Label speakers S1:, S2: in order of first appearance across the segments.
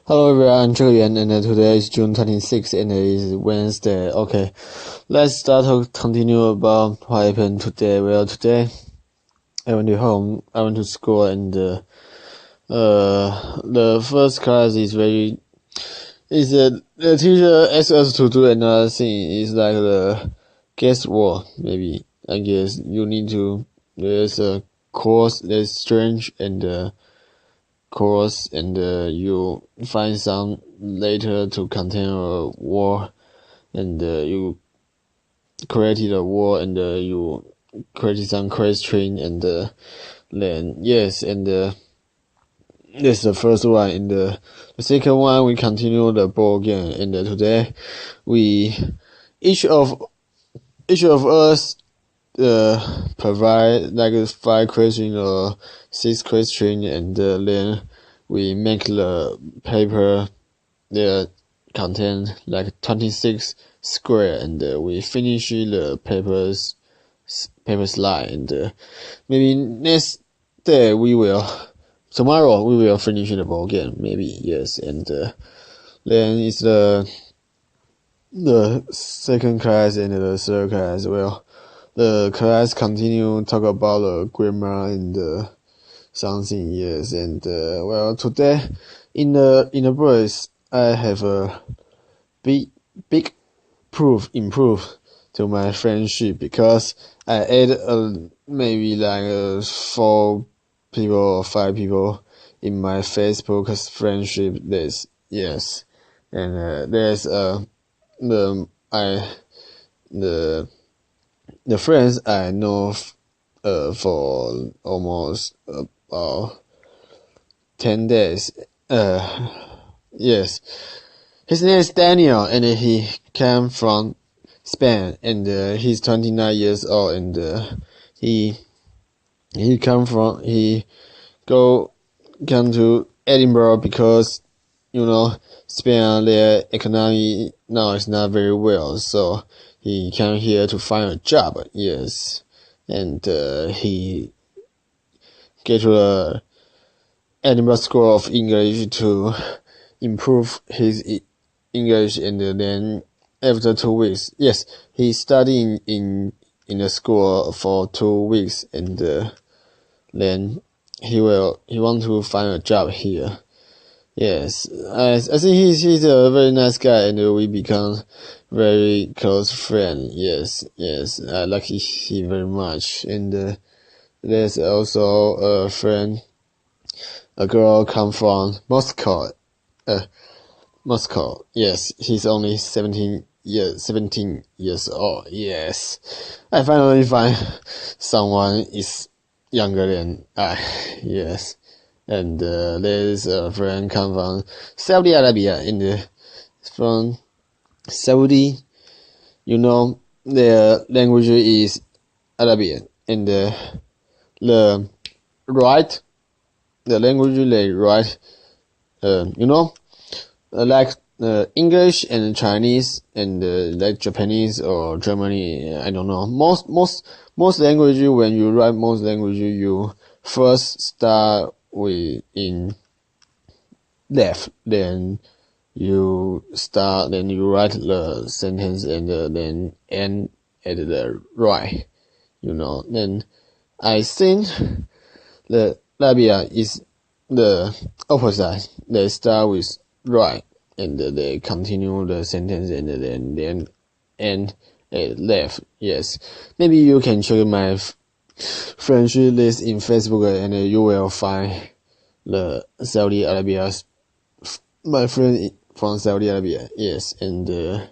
S1: Hello everyone, I'm Yuan, and today is June 26th and it is Wednesday. Okay, let's start to continue about what happened today. Well, today I went to home, I went to school, and the first class is the teacher asked us to do another thing. It's like the guesswork, maybe. I guess you need to, there's a course that's strange and course, and you find some letter to contain a word, and you created a word, and you created some question, and then yes, and that's the first one. And the second one, we continue the ball game, and today each of us provide like 5 questions or 6 questions, and then we make the paper that contain like 26 square, and we finish the paper slide, and maybe tomorrow we will finish the ball game, maybe, yes. And then it's the second class and the third class. Well, the class continue talk about the grammar and something, yes. And well, today in the break I have a big improve to my friendship, because I add maybe like 4 people or 5 people in my Facebook friendship list, yes. And there's the friends I know for almost about 10 days. Yes. His name is Daniel, and he came from Spain, and he's 29 years old, and he come to Edinburgh because, Spain, their economy now is not very well, so he came here to find a job, yes. And he get to the Edinburgh School of English to improve his English, and then after 2 weeks, yes, he studied in the school for 2 weeks, and then he want to find a job here. Yes, I think he's a very nice guy, and we become very close friends. Yes, I like him very much. And there's also a friend, a girl come from Moscow. Moscow. Yes, he's only 17 years old. Yes, I finally find someone is younger than I. Yes. And there's a friend come from Saudi Arabia, from Saudi, their language is Arabian, and the language they write, like English and Chinese, and like Japanese or Germany, I don't know. Most language, when you write most language, you first start in left, then you write the sentence, and then end at the right, Then I think the Arabia is the opposite. They start with right, and they continue the sentence, and then end at left. Yes, maybe you can check my friendship list in Facebook, and you will find the Saudi Arabia, my friend from Saudi Arabia. Yes, and there's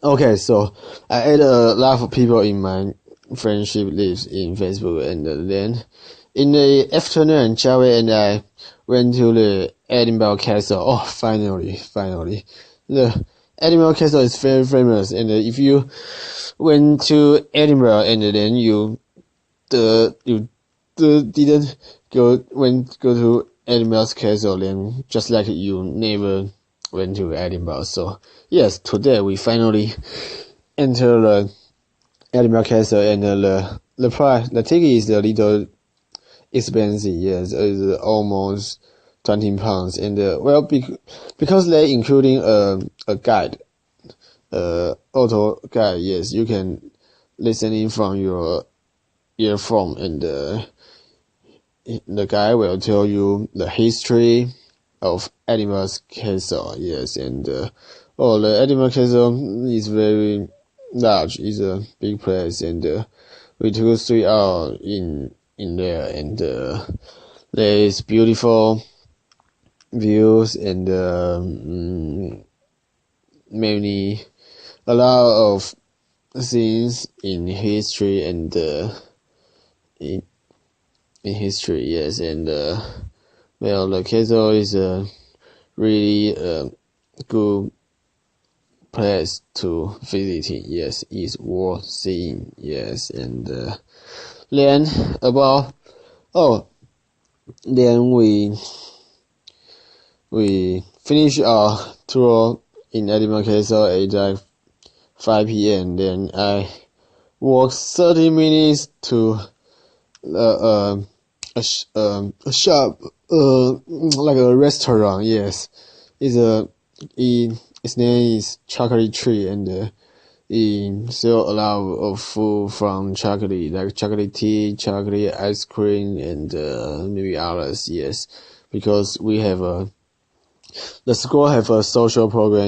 S1: okay, so I add a lot of people in my friendship list in Facebook, and then in the afternoon, Charlie and I went to the Edinburgh Castle. Oh, finally, the Edinburgh Castle is very famous, and if you went to Edinburgh and then you didn't go to Edinburgh's Castle, then just like you never went to Edinburgh. So yes, today we finally enter the Edinburgh Castle, and the ticket is a little expensive. Yes, it's almost 20 pounds. And because they including a guide, auto guide, yes, you can listen in from your earphone, and the guy will tell you the history of Edinburgh Castle, yes, and the Edinburgh Castle is very large. It's a big place, and we took 3 hours in there, and there is beautiful views and a lot of things in history and in history, yes, and the castle is a really good place to visit. Yes, it's worth seeing. Yes, and then we finish our tour in Edinburgh Castle at like 5 p.m. Then I walked 30 minutes to a shop, like a restaurant. Yes, its name is Chocolate Tree, and it sell a lot of food from chocolate, like chocolate tea, chocolate ice cream, and maybe others. Yes, because the school have a social program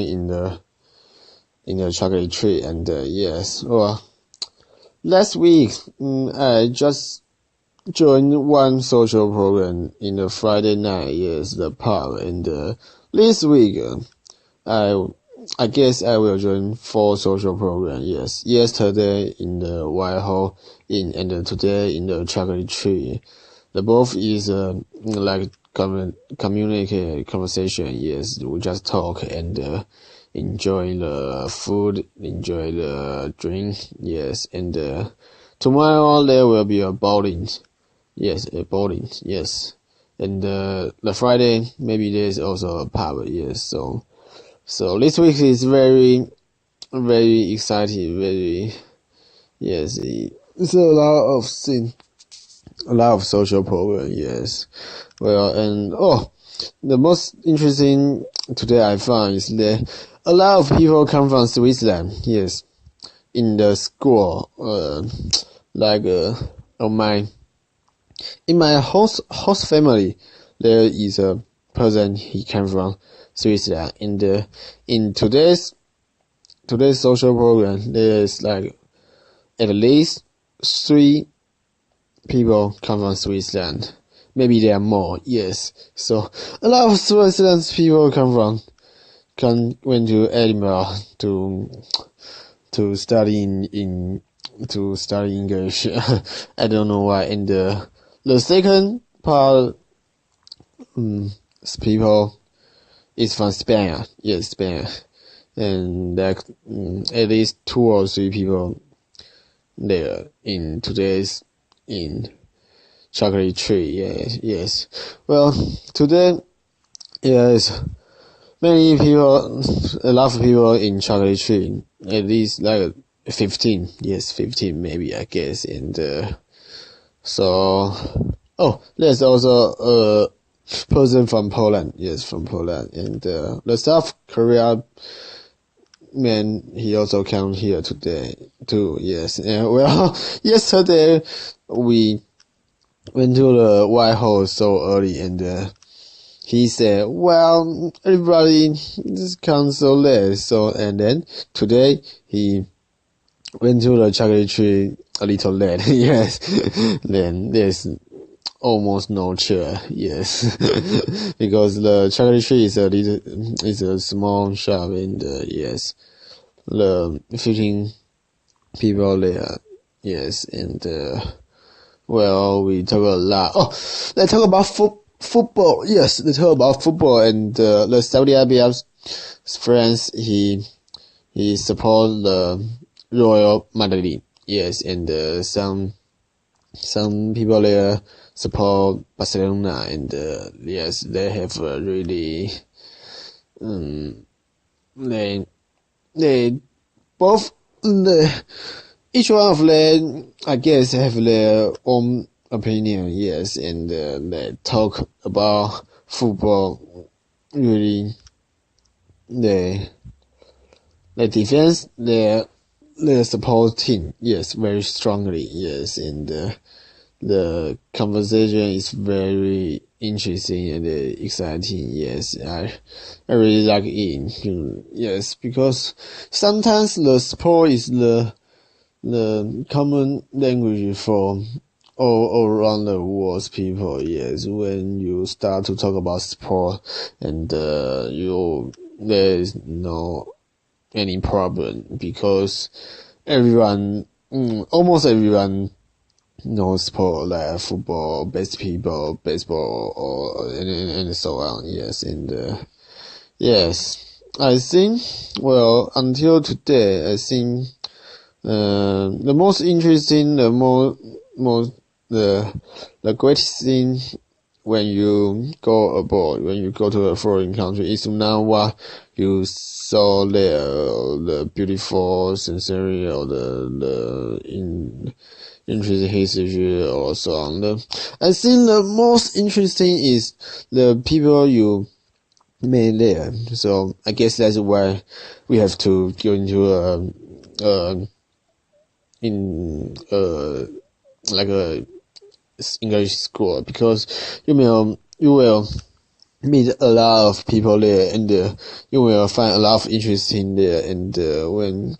S1: in the Chocolate Tree, and yes. Well, last week I just joined one social program in the Friday night. Yes, the pub, and this week I guess I will join 4 social programs. Yes, yesterday in the Whitehall Inn, and today in the Chocolate Tree. The both is like communicate conversation. Yes, we just talk and enjoy the food, enjoy the drink. Yes, and tomorrow there will be a bowling. Yes, a bowling. Yes, and the Friday maybe there's also a pub. Yes, so this week is very, very exciting. Very, yes, it's a lot of things. A lot of social program, yes. Well, and the most interesting today I found is that a lot of people come from Switzerland, yes, in the school. In my host family, there is a person, he came from Switzerland. In today's social program, there is like at least 3 people come from Switzerland. Maybe there are more, yes. So a lot of Switzerland people went to Edinburgh to study to study English. I don't know why. And the second part people is from Spain. Yes, Spain. And like at least 2 or 3 people there in today's in Chocolate Tree. Yes. Well, today, yes, many people, a lot of people in Chocolate Tree, at least like 15, yes, 15 maybe, I guess, and there's also a person from Poland, yes, from Poland, and the South Korea man, he also came here today too, yes. And well, yesterday we went to the Whitehall so early, and he said, well, everybody just comes so late, and then today he went to the Chocolate Tree a little late. Yes. Then there's almost no chair, yes. Because the Chocolate Tree is a small shop, and yes, the 15 people there, yes, and well, we talk a lot. Let's talk about football. Yes, let's talk about football, and the Saudi Arabia's friends, he support the Royal Madrid. Yes, and some people there support Barcelona, and yes, they have really they both each one of them, I guess, have their own opinion. Yes, and they talk about football really they defense their support team, yes, very strongly, yes, and the conversation is very interesting and exciting, yes. I really like it, yes, because sometimes the sport is the common language for all around the world's people, yes. When you start to talk about sport and there is no any problem because almost everyone knows sport like football, baseball, and so on, yes. And yes, I think, well, until today, I think the most interesting, the greatest thing when you go abroad, when you go to a foreign country, is not what you saw there, the beautiful scenery or the interesting history or so on. I think the most interesting is the people you met there. So I guess that's why we have to go into like a English school, because you will meet a lot of people there, and you will find a lot of interesting there. And when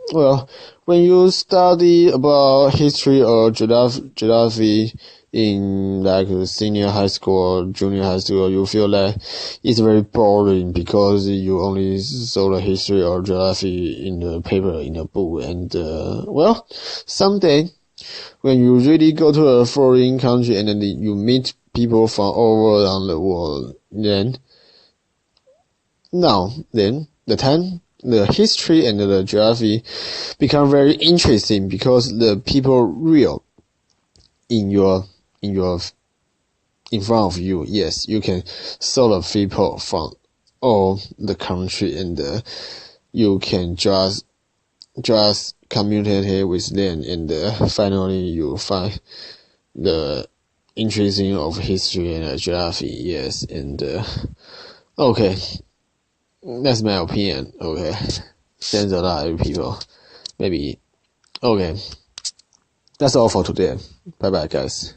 S1: you study about history or geography in like senior high school or junior high school, you feel like it's very boring because you only saw the history or geography in the paper, in the book. And someday when you really go to a foreign country and then you meet people from all around the world, then the history and the geography become very interesting because the people real in front of you. Yes, you can saw the people from all the country, and you can just communicate with them, and finally you find the interesting of history and geography, yes. And okay, that's my opinion. Okay, thanks a lot, people. Maybe okay, that's all for today. Bye bye, guys.